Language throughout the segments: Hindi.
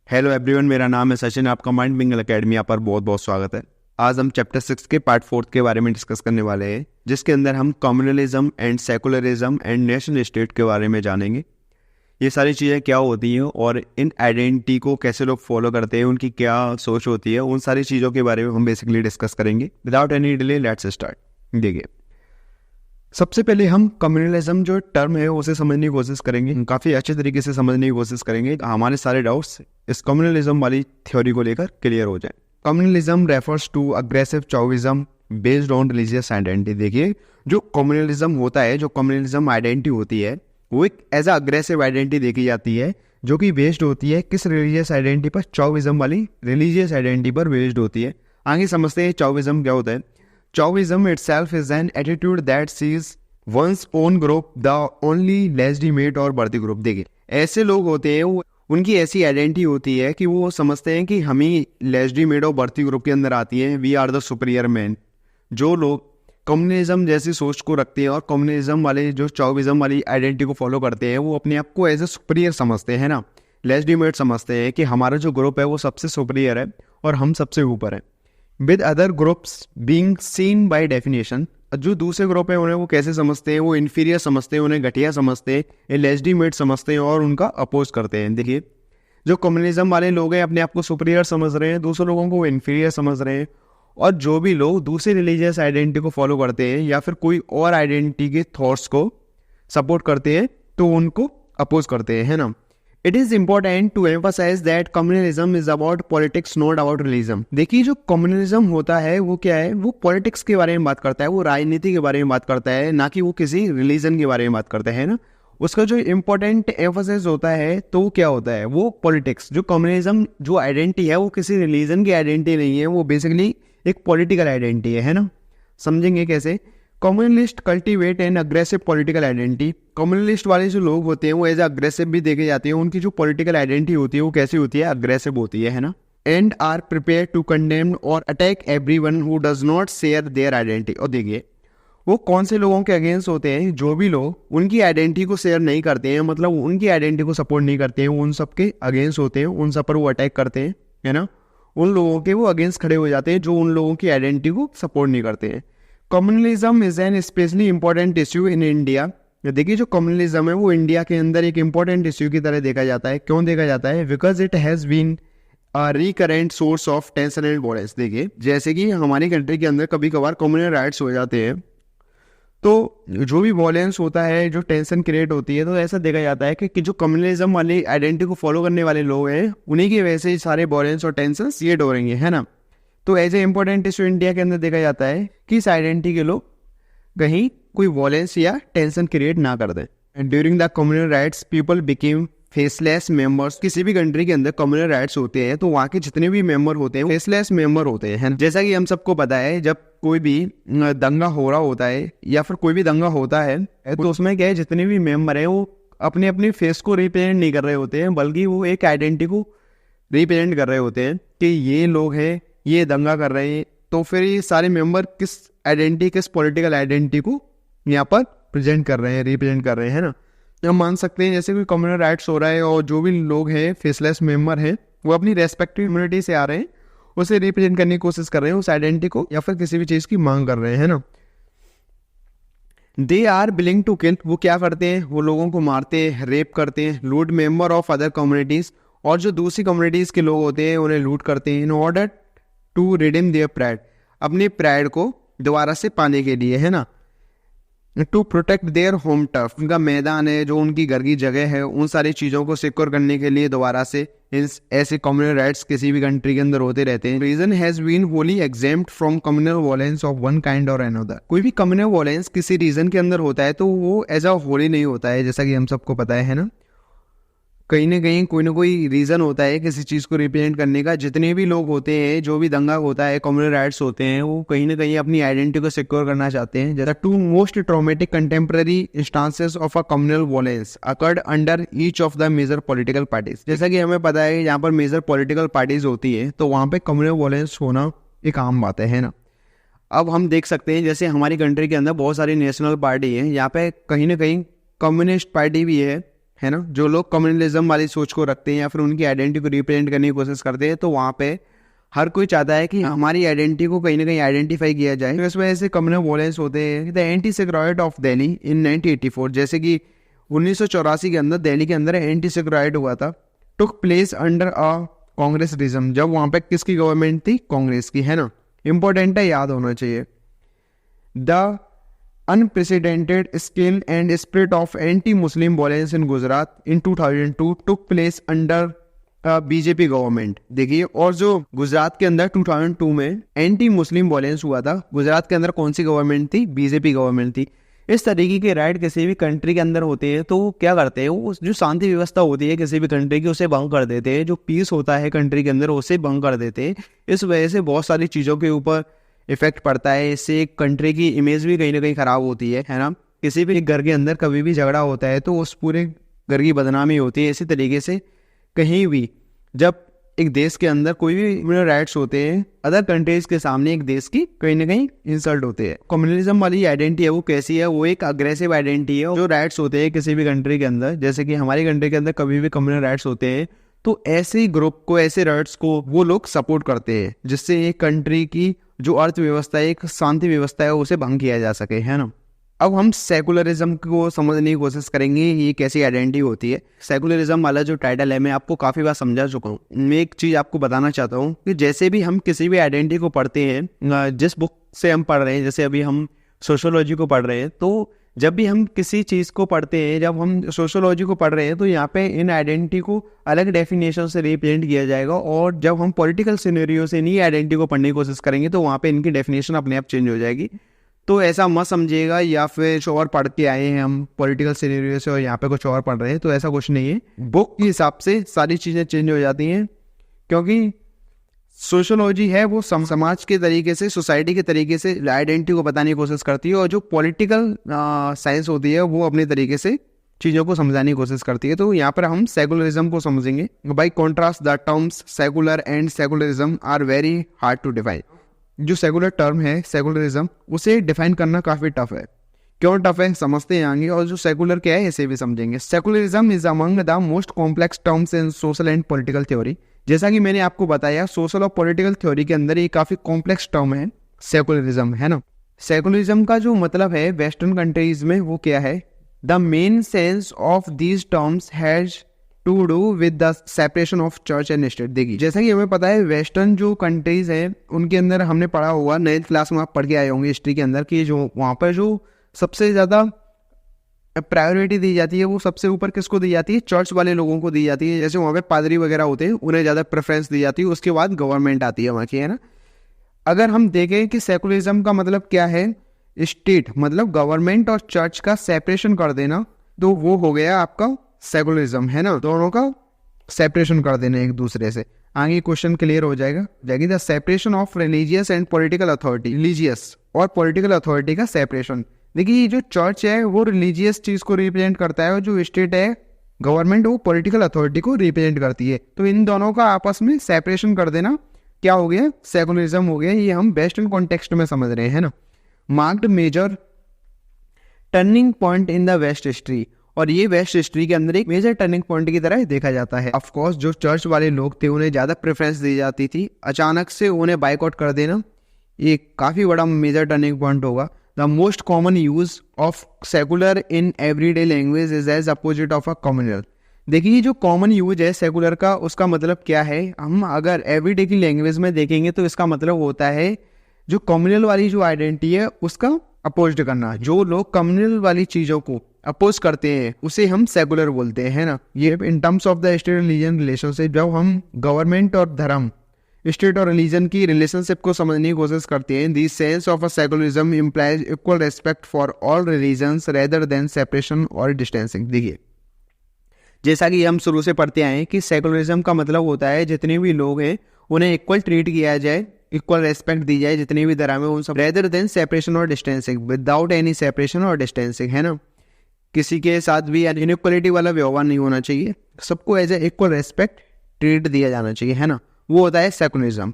हेलो एवरीवन, मेरा नाम है सचिन। आपका माइंड बिंगल एकेडमी यहाँ पर बहुत बहुत स्वागत है। आज हम चैप्टर 6 के पार्ट 4 के बारे में डिस्कस करने वाले हैं, जिसके अंदर हम communalism and secularism and nation state के बारे में जानेंगे। ये सारी चीज़ें क्या होती हैं और इन आइडेंटिटी को कैसे लोग फॉलो करते हैं, उनकी क्या सोच होती है, उन सारी चीज़ों के बारे में हम बेसिकली डिस्कस करेंगे। Without any delay let's start. देखिए, सबसे पहले हम कम्युनलिज्म जो टर्म है उसे समझने की कोशिश करेंगे, काफ़ी अच्छे तरीके से समझने की कोशिश करेंगे, हमारे सारे डाउट्स इस कम्युनलिज्म वाली थ्योरी को लेकर क्लियर हो जाए। Communalism refers to aggressive chauvinism based on religious identity. देखिए, जो कम्युनलिज्म होता है, जो कम्युनलिज्म आइडेंटिटी होती है, वो एक एज अ अग्रेसिव आइडेंटिटी देखी जाती है, जो कि बेस्ड होती है किस रिलीजियस आइडेंटिटी पर? चौविज्म वाली रिलीजियस आइडेंटिटी पर बेस्ड होती है। आगे समझते हैं चौविज्म क्या होता है। Chauvinism itself is an attitude that sees one's own group the only legitimate और worthy group। देखिए, ऐसे लोग होते हैं, उनकी ऐसी आइडेंटिटी होती है कि वो समझते हैं कि हम ही लेजिटिमेट और बर्थी ग्रुप के अंदर आती हैं, we are the superior man. जो लोग कम्युनिज्म जैसी सोच को रखते हैं और कम्युनिज्म वाले जो चौविज्म वाली आइडेंटिटी को फॉलो करते हैं, वो अपने आप को एज ए सुपीरियर समझते हैं ना, लेजिटिमेट समझते हैं कि हमारा जो ग्रुप है वो सबसे सुपीरियर है और हम सबसे ऊपर है। With other groups being seen by definition, जो दूसरे ग्रुप है उन्हें वो कैसे समझते हैं? वो इन्फीरियर समझते हैं, उन्हें घटिया समझते हैं, लेजिटिमेट समझते हैं और उनका अपोज करते हैं। देखिए, जो कम्युनिज्म वाले लोग हैं अपने आप को सुपीरियर समझ रहे हैं, दूसरे लोगों को वो इन्फीरियर समझ रहे हैं, और जो भी लोग दूसरी रिलीजियस आइडेंटिटी को फॉलो करते हैं या फिर कोई और आइडेंटिटी के थॉट्स को सपोर्ट करते हैं तो उनको अपोज करते हैं, है ना। It is important to emphasize that communalism is about politics, not about religion। देखिए, जो कम्युनलिज्म होता है वो क्या है? वो पॉलिटिक्स के बारे में बात करता है, वो राजनीति के बारे में बात करता है, ना कि वो किसी रिलीजन के बारे में बात करता है ना। उसका जो इम्पोर्टेंट एम्फोसिस होता है तो वो क्या होता है? वो पॉलिटिक्स। जो कम्युनलिज्म जो आइडेंटिटी है वो किसी रिलीजन की आइडेंटिटी नहीं है, वो बेसिकली एक पॉलिटिकल आइडेंटिटी है ना। समझेंगे कैसे? Communalist cultivate an aggressive political identity. Communalist वाले जो लोग होते हैं वो एज अग्रेसिव भी देखे जाते हैं, उनकी जो पॉलिटिकल आइडेंटिटी होती है वो कैसी होती है? अग्रेसिव होती है ना। And are prepare to condemn और attack everyone who does not share their identity. और देखिए, वो कौन से लोगों के अगेंस्ट होते हैं? जो भी लोग उनकी आइडेंटिटी को शेयर नहीं करते हैं, मतलब उनकी आइडेंटिटी को सपोर्ट नहीं करते हैं, उन सब के अगेंस्ट होते हैं, उन सब पर वो अटैक करते हैं, है ना। उन लोगों के वो अगेंस्ट खड़े हो जाते हैं जो उन लोगों की आइडेंटिटी को सपोर्ट नहीं करते हैं। Communalism is an specially important issue in India. देखिए, जो कम्युनलिज्म है वो इंडिया के अंदर एक इंपॉर्टेंट इश्यू की तरह देखा जाता है। क्यों देखा जाता है? Because it has been a recurrent source of tension and violence. देखिए, जैसे कि हमारी कंट्री के अंदर कभी कभार कम्युनल राइट्स हो जाते हैं, तो जो भी वॉयलेंस होता है, जो टेंशन क्रिएट होती है, तो ऐसा देखा जाता है कि जो कम्युनलिज्म वाली आइडेंटिटी को फॉलो करने वाले लोग हैं उन्हीं की वजह से सारे वॉयलेंस और टेंशन क्रिएट हो रही है ना। तो as a important issue India के अंदर देखा जाता है कि इस आइडेंटिटी के लोग कहीं कोई वॉयलेंस या टेंशन क्रिएट ना कर दें। And during the communal riots people became faceless members. किसी भी कंट्री के अंदर कम्युनल राइट्स होते हैं तो वहाँ के जितने भी मेंबर होते हैं फेसलेस मेंबर होते हैं। जैसा कि हम सबको पता है, जब कोई भी दंगा हो रहा होता है या फिर कोई भी दंगा होता है तो उसमें क्या है, जितने भी मेंबर हैं वो अपने अपनी फेस को रिप्रेजेंट नहीं कर रहे होते हैं, बल्कि वो एक आइडेंटिटी को रिप्रेजेंट कर रहे होते हैं कि ये लोग हैं, ये दंगा कर रहे हैं। तो फिर ये सारे मेंबर किस आइडेंटिटी, किस पॉलिटिकल आइडेंटिटी को यहाँ पर प्रेजेंट कर रहे हैं, रिप्रेजेंट कर रहे हैं ना। हम मान सकते हैं जैसे कोई कम्युनल राइट्स हो रहा है और जो भी लोग हैं फेसलेस मेंबर हैं वो अपनी रेस्पेक्टिव कम्युनिटी से आ रहे हैं, उसे रिप्रेजेंट करने की कोशिश कर रहे हैं, उस आइडेंटिटी को, या फिर किसी भी चीज़ की मांग कर रहे हैं ना। They are willing to kill. वो क्या करते हैं? वो लोगों को मारते हैं, रेप करते हैं, लूट मेंबर ऑफ अदर कम्युनिटीज, और जो दूसरी कम्युनिटीज के लोग होते हैं उन्हें लूट करते हैं, in order to redeem their pride. अपने प्राइड को दोबारा से पाने के लिए, है ना। To protect their home turf, उनका मैदान है, जो उनकी घर की जगह है, उन सारी चीज़ों को सिक्योर करने के लिए दोबारा से ऐसे कम्युनल राइट्स किसी भी कंट्री के अंदर होते रहते हैं। Region has been wholly exempt from communal violence of one kind or another. कोई भी कम्युनल वॉयलेंस किसी रीजन के अंदर होता है तो वो एज अ होली नहीं होता है, जैसा कि हम सबको पता है ना। कहीं ना कहीं कोई ना कोई रीज़न होता है किसी चीज़ को रिप्रेजेंट करने का। जितने भी लोग होते हैं, जो भी दंगा होता है, कम्युनल राइट्स होते हैं, वो कहीं ना कहीं अपनी आइडेंटिटी को सिक्योर करना चाहते हैं। जैसा two most traumatic contemporary instances of a communal violence occurred under each of the major political parties. जैसा कि हमें पता है यहाँ पर मेजर पॉलिटिकल पार्टीज होती है तो वहाँ पे कम्युनल वॉयलेंस होना एक आम बात है ना। अब हम देख सकते हैं जैसे हमारी कंट्री के अंदर बहुत सारी नेशनल पार्टी है, यहाँ पे कहीं ना कहीं कम्युनिस्ट पार्टी भी है, है ना, जो लोग कम्युनलिज्म वाली सोच को रखते हैं या फिर उनकी आइडेंटिटी को रिप्रेजेंट करने की कोशिश करते हैं, तो वहाँ पे हर कोई चाहता है कि हमारी आइडेंटिटी को कहीं ना कहीं आइडेंटिफाई किया जाए। तो इस वजह से कम्युनल वॉयलेंस होते हैं। The anti secret of Delhi in 1984, जैसे कि 1984 के अंदर दिल्ली के अंदर एंटी सेक्रेट हुआ था, took place under a Congress regime, जब वहाँ पे किसकी गवर्नमेंट थी? कांग्रेस की, है ना। इंपॉर्टेंट है, याद होना चाहिए। The unprecedented scale and spirit of anti-Muslim violence in Gujarat in 2002 took place under BJP government. देखिए, और जो गुजरात के अंदर 2002 में एंटी मुस्लिम वायलेंस हुआ था, गुजरात के अंदर कौन सी गवर्नमेंट थी? बीजेपी गवर्नमेंट थी। इस तरीके के राइट किसी भी कंट्री के अंदर होते हैं तो क्या करते हैं, वो जो शांति व्यवस्था होती है किसी भी कंट्री की उसे भंग कर देते हैं। जो पीस होता है कंट्री के अंदर उसे भंग कर देते हैं। इस वजह से बहुत सारी चीज़ों के ऊपर इफेक्ट पड़ता है। इससे एक कंट्री की इमेज भी कहीं ना कहीं खराब होती है ना। किसी भी घर के अंदर कभी भी झगड़ा होता है तो उस पूरे घर की बदनामी होती है। इसी तरीके से कहीं भी जब एक देश के अंदर कोई भी ह्यूमन राइट्स होते हैं, अदर कंट्रीज के सामने एक देश की कहीं ना कहीं इंसल्ट होते हैं। कम्युनलिज्म वाली आइडेंटिटी है वो कैसी है? वो एक अग्रेसिव आइडेंटिटी है। जो राइट्स होते हैं किसी भी कंट्री के अंदर, जैसे कि हमारी कंट्री के अंदर कभी भी कम्युनल राइट्स होते हैं, तो ऐसे ग्रुप को, ऐसे राइट्स को वो लोग सपोर्ट करते हैं, जिससे एक कंट्री की जो अर्थव्यवस्था है, एक शांति व्यवस्था है, उसे भंग किया जा सके, है ना। अब हम सेकुलरिज्म को समझने की कोशिश करेंगे, ये कैसी आइडेंटिटी होती है। सेकुलरिज्म वाला जो टाइटल है मैं आपको काफ़ी बार समझा चुका हूँ। मैं एक चीज़ आपको बताना चाहता हूँ कि जैसे भी हम किसी भी आइडेंटिटी को पढ़ते हैं, जिस बुक से हम पढ़ रहे हैं, जैसे अभी हम सोशियोलॉजी को पढ़ रहे हैं, तो जब भी हम किसी चीज़ को पढ़ते हैं, जब हम सोशियोलॉजी को पढ़ रहे हैं, तो यहाँ पे इन आइडेंटिटी को अलग डेफिनेशन से रिप्रेजेंट किया जाएगा। और जब हम पॉलिटिकल सिनेरियो से इन्हीं आइडेंटिटी को पढ़ने की कोशिश करेंगे तो वहाँ पे इनकी डेफिनेशन अपने आप चेंज हो जाएगी। तो ऐसा मत समझिएगा या फिर कुछ और पढ़ के आए हैं हम पॉलिटिकल सिनेरियो से और यहाँ पे कुछ और पढ़ रहे हैं, तो ऐसा कुछ नहीं है। बुक के हिसाब से सारी चीज़ें चेंज हो जाती हैं, क्योंकि सोशियोलॉजी है वो समाज के तरीके से, सोसाइटी के तरीके से आइडेंटिटी को बताने की कोशिश करती है, और जो पॉलिटिकल साइंस होती है वो अपने तरीके से चीज़ों को समझाने की कोशिश करती है। तो यहाँ पर हम सेकुलरिज्म को समझेंगे। By contrast the terms secular and secularism are very hard to define. जो सेकुलर टर्म है सेकुलरिज्म, उसे डिफाइन करना काफ़ी टफ है। क्यों टफ है समझते हैं आगे, और जो सेकुलर क्या है इसे भी समझेंगे। Secularism is among the most complex terms in social and political theory. जैसा कि मैंने आपको बताया, सोशल और पॉलिटिकल थ्योरी के अंदर ये काफ़ी कॉम्प्लेक्स टर्म है सेकुलरिज्म, है ना। सेकुलरिज्म का जो मतलब है वेस्टर्न कंट्रीज में वो क्या है? The main sense of these terms has to do with the separation of church and state. देखिए, जैसा कि हमें पता है वेस्टर्न जो कंट्रीज हैं उनके अंदर हमने पढ़ा हुआ, 9th क्लास में आप पढ़ के आए होंगे हिस्ट्री के अंदर, कि जो वहाँ पर जो सबसे ज़्यादा प्रायोरिटी दी जाती है वो सबसे ऊपर किसको दी जाती है? चर्च वाले लोगों को दी जाती है। जैसे वहाँ पे पादरी वगैरह होते हैं, उन्हें ज़्यादा प्रेफरेंस दी जाती है। उसके बाद गवर्नमेंट आती है वहाँ की, है ना। अगर हम देखें कि सेकुलरिज्म का मतलब क्या है, स्टेट मतलब गवर्नमेंट और चर्च का सेपरेशन कर देना, तो वो हो गया आपका सेकुलरिज्म, है ना। दोनों का सेपरेशन कर देना एक दूसरे से। आगे क्वेश्चन क्लियर हो जाएगा। The separation of religious and political authority, religious और पॉलिटिकल अथॉरिटी का सेपरेशन। देखिए, जो चर्च है वो रिलीजियस चीज को रिप्रेजेंट करता है, और जो स्टेट है गवर्नमेंट वो पॉलिटिकल अथॉरिटी को रिप्रेजेंट करती है। तो इन दोनों का आपस में सेपरेशन कर देना क्या हो गया? सेकुलरिज्म हो गया। ये हम वेस्टर्न कॉन्टेक्स्ट में समझ रहे हैं ना। Marked major turning point in the west history, और ये वेस्ट हिस्ट्री के अंदर एक मेजर टर्निंग पॉइंट की तरह देखा जाता है। ऑफ कोर्स जो चर्च वाले लोग थे उन्हें ज़्यादा प्रेफरेंस दी जाती थी, अचानक से उन्हें बाइकआउट कर देना ये काफ़ी बड़ा मेजर टर्निंग पॉइंट होगा। The most common use of secular in everyday language is as opposite of a communal. देखिए, जो कॉमन यूज है सेकुलर का, उसका मतलब क्या है? हम अगर एवरीडे की लैंग्वेज में देखेंगे तो इसका मतलब होता है जो कम्युनल वाली जो आइडेंटिटी है उसका अपोज करना। जो लोग कम्युनल वाली चीज़ों को अपोज करते हैं उसे हम सेकुलर बोलते हैं, है ना। ये in terms of the state religion relationship, जब हम गवर्नमेंट और धर्म, स्टेट और रिलीजन की रिलेशनशिप को समझने की कोशिश करते हैं, the sense of a secularism implies equal respect for all religions rather than separation और डिस्टेंसिंग। देखिए, जैसा कि हम शुरू से पढ़ते आए हैं कि सेकुलरिज्म का मतलब होता है जितने भी लोग हैं उन्हें इक्वल ट्रीट किया जाए, इक्वल रेस्पेक्ट दी जाए, जितने भी धर्म है उन सब, रेदर देन सेपरेशन और डिस्टेंसिंग, विदाउट एनी सेपरेशन और डिस्टेंसिंग, है ना। किसी के साथ भी इनइक्वलिटी वाला व्यवहार नहीं होना चाहिए, सबको as a equal respect treat दिया जाना चाहिए, है ना। वो होता है secularism.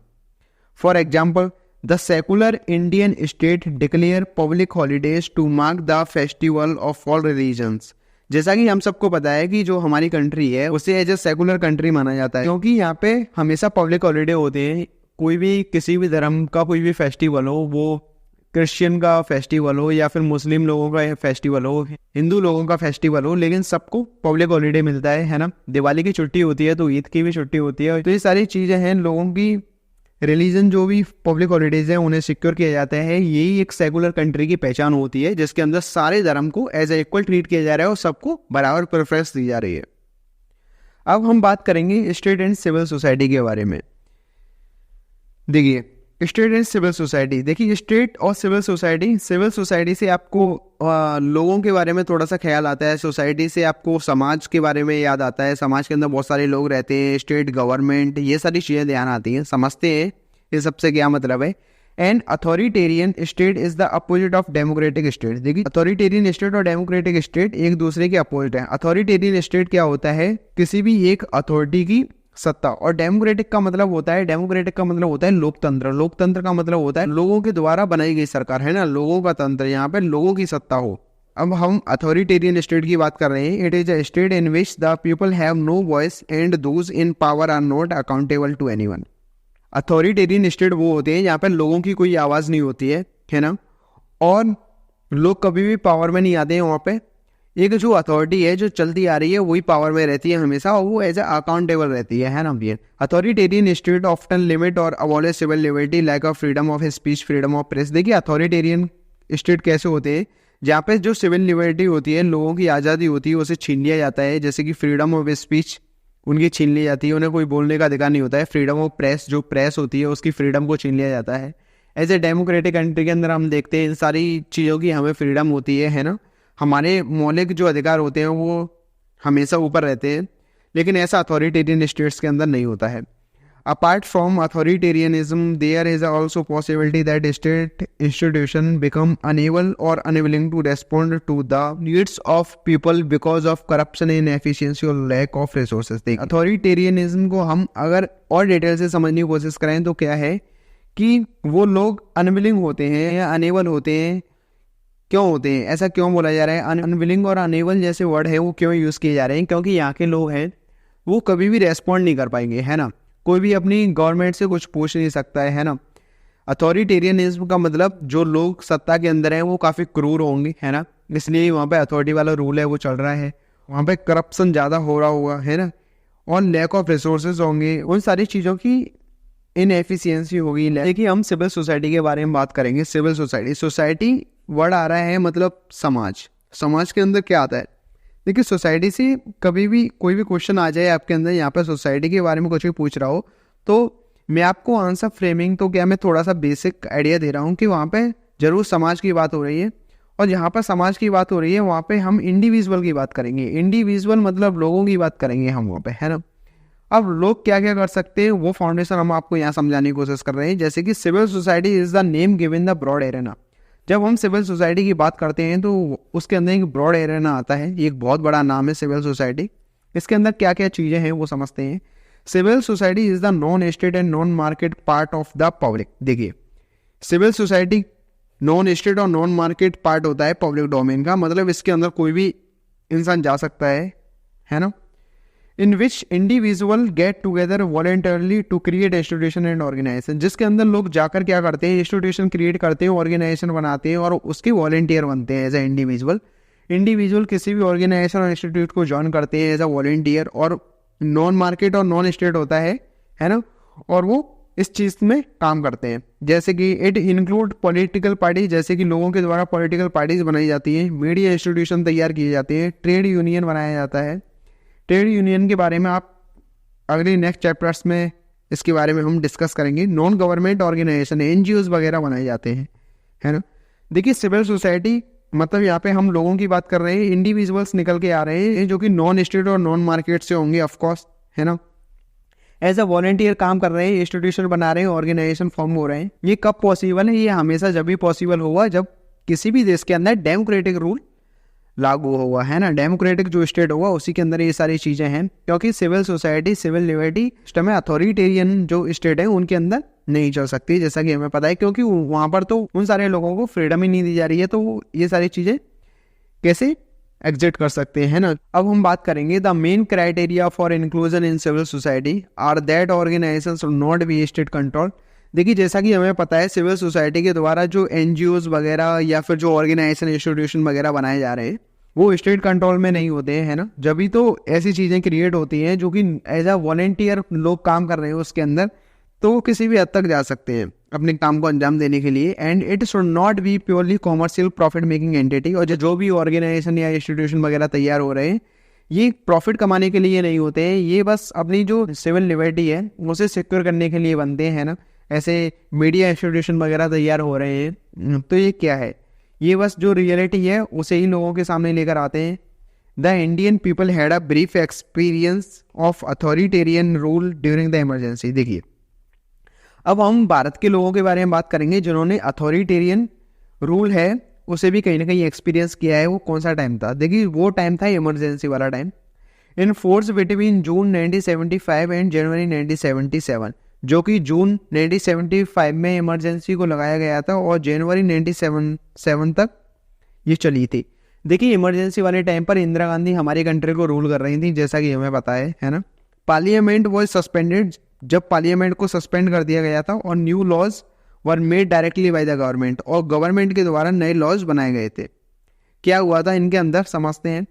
For example, the secular Indian state declare public holidays to mark the festival of all religions. जैसा कि हम सबको पता है कि जो हमारी कंट्री है उसे एज ए सेकुलर कंट्री माना जाता है, क्योंकि यहाँ पे हमेशा पब्लिक हॉलीडे होते हैं। कोई भी किसी भी धर्म का कोई भी फेस्टिवल हो, वो क्रिश्चियन का फेस्टिवल हो या फिर मुस्लिम लोगों का फेस्टिवल हो, हिंदू लोगों का फेस्टिवल हो, लेकिन सबको पब्लिक हॉलीडे मिलता है ना। दिवाली की छुट्टी होती है तो ईद की भी छुट्टी होती है। तो ये सारी चीज़ें हैं, लोगों की रिलीजन जो भी पब्लिक हॉलीडेज हैं उन्हें सिक्योर किया जाता है। यही एक सेकुलर कंट्री की पहचान होती है, जिसके अंदर सारे धर्म को एज ए इक्वल ट्रीट किया जा रहा है और सबको बराबर प्रेफरेंस दी जा रही है। अब हम बात करेंगे स्टेट एंड सिविल सोसाइटी के बारे में। देखिए, स्टेट एंड सिविल सोसाइटी, देखिए स्टेट और सिविल सोसाइटी से आपको लोगों के बारे में थोड़ा सा ख्याल आता है, सोसाइटी से आपको समाज के बारे में याद आता है। समाज के अंदर बहुत सारे लोग रहते हैं, स्टेट गवर्नमेंट, ये सारी चीज़ें ध्यान आती हैं, समझते हैं ये सबसे क्या मतलब है। And authoritarian state is the opposite of democratic state. देखिए, अथॉरिटेरियन स्टेट और डेमोक्रेटिक स्टेट एक दूसरे के अपोजिट है। अथॉरिटेरियन स्टेट क्या होता है, किसी भी एक अथॉरिटी की सत्ता, और डेमोक्रेटिक का मतलब होता है लोकतंत्र। लोकतंत्र का मतलब होता है लोगों के द्वारा बनाई गई सरकार, है ना, लोगों का तंत्र, यहाँ पे लोगों की सत्ता हो। अब हम अथॉरिटेरियन स्टेट की बात कर रहे हैं। It is a state in which the people have no voice and those in power are not accountable to anyone. Authoritarian state वो होते हैं यहाँ पे लोगों की कोई आवाज़ नहीं होती है ना, और लोग कभी भी पावर में नहीं आते हैं। वहाँ पे एक जो अथॉरिटी है जो चलती आ रही है वही पावर में रहती है हमेशा, और वो एज ए अकाउंटेबल रहती है ना भैया। अथॉरिटेरियन स्टेट ऑफ्टन लिमिट और abolish civil liberty like of freedom of speech, freedom of press. देखिए, अथॉरिटेरियन स्टेट कैसे होते हैं, जहाँ पे जो सिविल लिबर्टी होती है, लोगों की आज़ादी होती है, उसे छीन लिया जाता है। जैसे कि फ्रीडम ऑफ स्पीच उनकी छीन ली जाती है, उन्हें कोई बोलने का अधिकार नहीं होता है। फ्रीडम ऑफ प्रेस, जो प्रेस होती है उसकी फ्रीडम को छीन लिया जाता है। एज ए डेमोक्रेटिक कंट्री के अंदर हम देखते हैं इन सारी चीज़ों की हमें फ्रीडम होती है ना। हमारे मौलिक जो अधिकार होते हैं वो हमेशा ऊपर रहते हैं, लेकिन ऐसा अथॉरिटेरियन स्टेट्स के अंदर नहीं होता है। Apart from authoritarianism there is also possibility that state institution become unable और unwilling to respond to the needs of people because of corruption, inefficiency और लैक ऑफ रिसोर्सेज। अथॉरिटेरियनिज्म को हम अगर और डिटेल से समझने की कोशिश करें तो क्या है कि वो लोग अनविलिंग होते हैं या अनेबल होते हैं। क्यों होते हैं, ऐसा क्यों बोला जा रहा है? अनविलिंग और अनेबल जैसे वर्ड है वो क्यों यूज़ किए जा रहे हैं? क्योंकि यहाँ के लोग हैं वो कभी भी रेस्पॉन्ड नहीं कर पाएंगे, है ना। कोई भी अपनी गवर्नमेंट से कुछ पूछ नहीं सकता है ना। अथॉरिटेरियनिज्म का मतलब जो लोग सत्ता के अंदर हैं वो काफ़ी क्रूर होंगे, है ना, इसलिए वहाँ पे अथॉरिटी वाला रूल है वो चल रहा है। वहाँ पे करप्शन ज़्यादा हो रहा होगा, है ना, और लैक ऑफ रिसोर्सेज होंगे, उन सारी चीज़ों की इनएफिशिएंसी होगी। देखिए, हम सिविल सोसाइटी के बारे में बात करेंगे। सिविल सोसाइटी वर्ड आ रहा है मतलब समाज। समाज के अंदर क्या आता है? देखिए, सोसाइटी से कभी भी कोई भी क्वेश्चन आ जाए आपके अंदर, यहाँ पर सोसाइटी के बारे में कुछ भी पूछ रहा हो, तो मैं आपको आंसर फ्रेमिंग तो क्या मैं थोड़ा सा बेसिक आइडिया दे रहा हूँ कि वहाँ पे जरूर समाज की बात हो रही है, और जहाँ पर समाज की बात हो रही है वहाँ पे हम इंडिविजुअल की बात करेंगे। इंडिविजुअल मतलब लोगों की बात करेंगे हम वहाँ पे, है ना। अब लोग क्या क्या कर सकते हैं वो फाउंडेशन हम आपको यहाँ समझाने की कोशिश कर रहे हैं। जैसे कि civil society is the name given the broad arena. जब हम सिविल सोसाइटी की बात करते हैं तो उसके अंदर एक ब्रॉड एरेना आता है, ये एक बहुत बड़ा नाम है सिविल सोसाइटी। इसके अंदर क्या क्या चीज़ें हैं वो समझते हैं। Civil society is the non state and non market part of the public. देखिए, सिविल सोसाइटी नॉन स्टेट और नॉन मार्केट पार्ट होता है पब्लिक डोमेन का, मतलब इसके अंदर कोई भी इंसान जा सकता है ना। In which individual get together voluntarily to create institution and organisation, जिसके अंदर लोग जाकर क्या करते हैं, इंस्टीट्यूशन क्रिएट करते हैं, ऑर्गेनाइजेशन बनाते हैं और उसके वॉलेंटियर बनते हैं एज ए इंडिविजुअल किसी भी ऑर्गेनाइजेशन और इंस्टीट्यूट को ज्वाइन करते हैं एज अ वॉलेंटियर। और नॉन मार्केट और नॉन स्टेट होता है ना, और वो इस चीज़ में काम करते हैं। जैसे कि इट इंक्लूड पॉलिटिकल पार्टी, जैसे कि लोगों के द्वारा पॉलिटिकल पार्टीज बनाई जाती हैं, मीडिया इंस्टीट्यूशन तैयार किए जाते हैं, ट्रेड यूनियन बनाया जाता है। ट्रेड यूनियन के बारे में आप अगले नेक्स्ट चैप्टर्स में इसके बारे में हम डिस्कस करेंगे। नॉन गवर्नमेंट ऑर्गेनाइजेशन, एनजीओज वगैरह बनाए जाते हैं, है ना। देखिए, सिविल सोसाइटी मतलब यहाँ पे हम लोगों की बात कर रहे हैं, इंडिविजुअल्स निकल के आ रहे हैं जो कि नॉन स्टेट और नॉन मार्केट से होंगे ऑफकोर्स, है ना। एज अ वॉलेंटियर काम कर रहे हैं, इंस्टीट्यूशन बना रहे हैं, ऑर्गेनाइजेशन फॉर्म हो रहे हैं। ये कब पॉसिबल है? ये हमेशा जब भी पॉसिबल होगा जब किसी भी देश के अंदर डेमोक्रेटिक रूल लागू होगा, है ना। डेमोक्रेटिक जो स्टेट होगा उसी के अंदर ये सारी चीज़ें हैं, क्योंकि civil society, civil liberty system है, अथॉरिटेरियन जो स्टेट है उनके अंदर नहीं चल सकती, जैसा कि हमें पता है, क्योंकि वहाँ पर तो उन सारे लोगों को फ्रीडम ही नहीं दी जा रही है। तो ये सारी चीज़ें कैसे एग्जिट कर सकते हैं ना। अब हम बात करेंगे the main criteria for inclusion in civil society are that organisation should not be state control. देखिए जैसा कि हमें पता है सिविल सोसाइटी के द्वारा जो एनजीओज वगैरह या फिर जो ऑर्गेनाइजेशन इंस्टीट्यूशन वगैरह बनाए जा रहे हैं वो स्टेट कंट्रोल में नहीं होते हैं, है ना। जब भी तो ऐसी चीज़ें क्रिएट होती हैं जो कि एज अ वॉलेंटियर लोग काम कर रहे हैं उसके अंदर, तो वो किसी भी हद तक जा सकते हैं अपने काम को अंजाम देने के लिए। And it should not B purely commercial profit making entity. और जो भी ऑर्गेनाइजेशन या इंस्टीट्यूशन वगैरह तैयार हो रहे हैं ये प्रॉफिट कमाने के लिए नहीं होते हैं, ये बस अपनी जो सिविल लिबर्टी है उसे सिक्योर करने के लिए बनते हैं ना। ऐसे मीडिया इंस्टीट्यूशन वगैरह तैयार हो रहे हैं, तो ये क्या है, ये बस जो रियलिटी है उसे ही लोगों के सामने लेकर आते हैं। The Indian people had a brief experience of authoritarian rule during the emergency. देखिए अब हम भारत के लोगों के बारे में बात करेंगे जिन्होंने अथॉरिटेरियन रूल है उसे भी कहीं ना कहीं एक्सपीरियंस किया है। वो कौन सा टाइम था, देखिए वो टाइम था इमरजेंसी वाला time. In force between June 1975 and January 1977, जो कि जून 1975 में इमरजेंसी को लगाया गया था और जनवरी 1977 तक ये चली थी। देखिए इमरजेंसी वाले टाइम पर इंदिरा गांधी हमारी कंट्री को रूल कर रही थी जैसा कि हमें पता है ना। पार्लियामेंट वॉज सस्पेंडेड, जब पार्लियामेंट को सस्पेंड कर दिया गया था और new laws were made directly by the government, और गवर्नमेंट के द्वारा नए लॉज बनाए गए थे। क्या हुआ था इनके अंदर समझते हैं।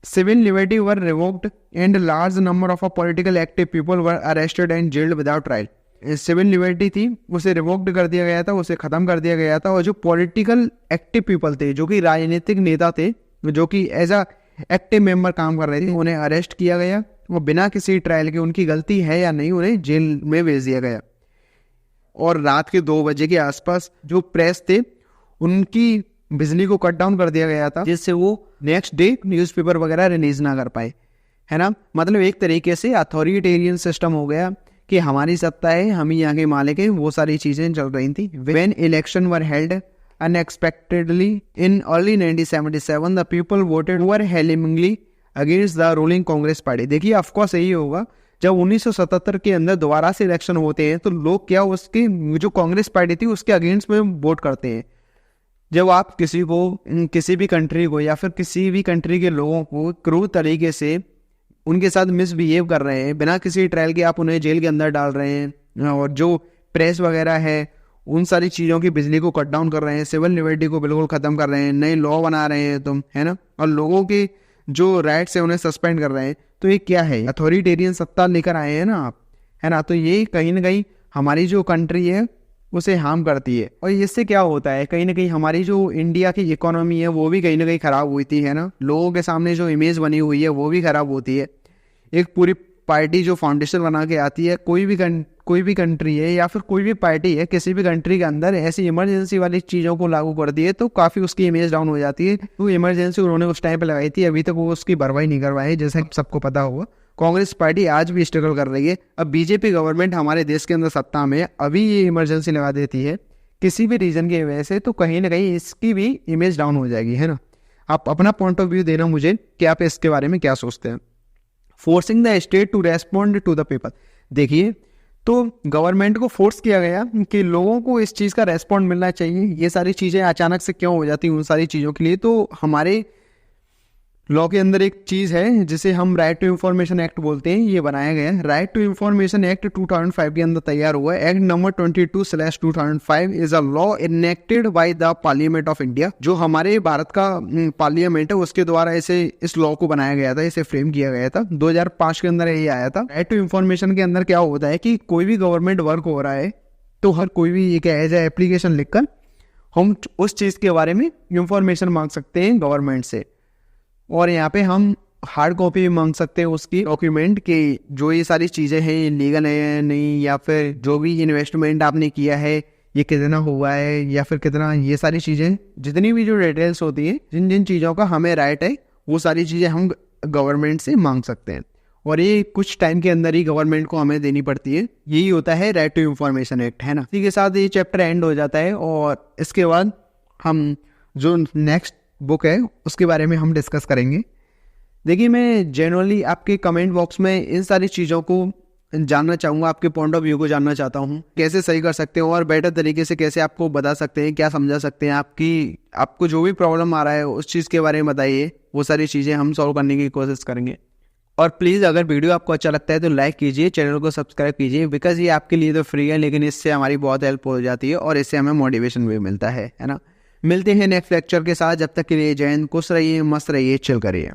Civil liberty were revoked and large number of political active people were arrested and jailed without trial. Civil liberty थी उसे रिवोक्ड कर दिया गया था, उसे खत्म कर दिया गया था, और जो पॉलिटिकल एक्टिव पीपल थे जो कि राजनीतिक नेता थे जो कि एज अ एक्टिव मेंबर काम कर रहे थे उन्हें अरेस्ट किया गया और बिना किसी ट्रायल के उनकी गलती है या नहीं उन्हें जेल में भेज दिया गया। और रात के 2 बजे के आसपास जो प्रेस थे उनकी बिजली को कट डाउन कर दिया गया था जिससे वो नेक्स्ट डे न्यूज़पेपर वगैरह रिलीज ना कर पाए, है ना। मतलब एक तरीके से अथॉरिटेरियन सिस्टम हो गया कि हमारी सत्ता है, हम ही यहाँ के मालिक हैं, वो सारी चीजें चल रही थी। When election were held unexpectedly in early 1977 the people voted overwhelmingly against the ruling Congress party. देखिए ऑफकोर्स यही होगा, जब 1977 के अंदर दोबारा से इलेक्शन होते हैं तो लोग क्या उसकी जो कांग्रेस पार्टी थी उसके अगेंस्ट में वोट करते हैं। जब आप किसी को, किसी भी कंट्री को या फिर किसी भी कंट्री के लोगों को क्रूर तरीके से उनके साथ मिसबिहेव कर रहे हैं, बिना किसी ट्रायल के आप उन्हें जेल के अंदर डाल रहे हैं, और जो प्रेस वगैरह है उन सारी चीज़ों की बिजली को कट डाउन कर रहे हैं, सिविल लिबर्टी को बिल्कुल ख़त्म कर रहे हैं, नए लॉ बना रहे हैं तुम, है ना, और लोगों के जो राइट्स है उन्हें सस्पेंड कर रहे हैं, तो ये क्या है, अथॉरिटेरियन सत्ता लेकर आए हैं ना आप, है ना। तो ये कहीं ना कहीं हमारी जो कंट्री है उसे हार्म करती है। और इससे क्या होता है, कहीं ना कहीं हमारी जो इंडिया की इकोनॉमी है वो भी कहीं ना कहीं ख़राब हुई थी, है ना। लोगों के सामने जो इमेज बनी हुई है वो भी ख़राब होती है। एक पूरी पार्टी जो फाउंडेशन बना के आती है, कोई भी कंट्री है या फिर कोई भी पार्टी है किसी भी कंट्री के अंदर ऐसी इमरजेंसी वाली चीज़ों को लागू कर दिए तो काफ़ी उसकी इमेज डाउन हो जाती है। तो इमरजेंसी उन्होंने उस टाइम पे लगाई थी, अभी तक वो उसकी भरपाई नहीं करवाई, जैसा कि सबको पता होगा। कांग्रेस पार्टी आज भी स्ट्रगल कर रही है। अब बीजेपी गवर्नमेंट हमारे देश के अंदर सत्ता में अभी ये इमरजेंसी लगा देती है किसी भी रीजन की वजह से, तो कहीं ना कहीं इसकी भी इमेज डाउन हो जाएगी, है ना। आप अपना पॉइंट ऑफ व्यू देना मुझे कि आप इसके बारे में क्या सोचते हैं। Forcing the state to respond to the people. देखिए तो गवर्नमेंट को फोर्स किया गया कि लोगों को इस चीज़ का रेस्पॉन्ड मिलना चाहिए। ये सारी चीज़ें अचानक से क्यों हो जाती हैं उन सारी चीज़ों के लिए, तो हमारे लॉ के अंदर एक चीज़ है जिसे हम राइट टू इन्फॉर्मेशन एक्ट बोलते हैं, ये बनाया गया है। राइट टू इन्फॉर्मेशन एक्ट 2005 के अंदर तैयार हुआ है। Act number 22/2005 is a law enacted by the parliament of India. जो हमारे भारत का पार्लियामेंट है उसके द्वारा इस लॉ को बनाया गया था, इसे फ्रेम किया गया था। 2005 के अंदर ये आया था। राइट टू इन्फॉर्मेशन के अंदर क्या होता है कि कोई भी गवर्नमेंट वर्क हो रहा है तो हर कोई भी एक एज ए एप्लीकेशन लिखकर हम उस चीज़ के बारे में इंफॉर्मेशन मांग सकते हैं गवर्नमेंट से, और यहाँ पे हम हार्ड कॉपी भी मांग सकते हैं उसकी डॉक्यूमेंट के जो ये सारी चीज़ें हैं लीगल है नहीं, या फिर जो भी इन्वेस्टमेंट आपने किया है ये कितना हुआ है, या फिर कितना, ये सारी चीज़ें जितनी भी जो डिटेल्स होती है जिन जिन चीज़ों का हमें राइट है वो सारी चीज़ें हम गवर्नमेंट से मांग सकते हैं, और ये कुछ टाइम के अंदर ही गवर्नमेंट को हमें देनी पड़ती है। यही होता है राइट टू इन्फॉर्मेशन एक्ट, है ना। इसी के साथ ये चैप्टर एंड हो जाता है और इसके बाद हम जो नेक्स्ट बुक है उसके बारे में हम डिस्कस करेंगे। देखिए मैं जनरली आपके कमेंट बॉक्स में इन सारी चीज़ों को जानना चाहूँगा, आपके पॉइंट ऑफ व्यू को जानना चाहता हूँ, कैसे सही कर सकते हो और बेटर तरीके से कैसे आपको बता सकते हैं, क्या समझा सकते हैं, आपको जो भी प्रॉब्लम आ रहा है उस चीज़ के बारे में बताइए। वो सारी चीज़ें हम सॉल्व करने की कोशिश करेंगे। और प्लीज़ अगर वीडियो आपको अच्छा लगता है तो लाइक कीजिए, चैनल को सब्सक्राइब कीजिए, बिकॉज ये आपके लिए तो फ्री है, लेकिन इससे हमारी बहुत हेल्प हो जाती है और इससे हमें मोटिवेशन भी मिलता है ना। मिलते हैं नेक्स्ट लेक्चर के साथ, जब तक के लिए जय हिंद, खुश रहिए, मस्त रहिए, चिल करिए।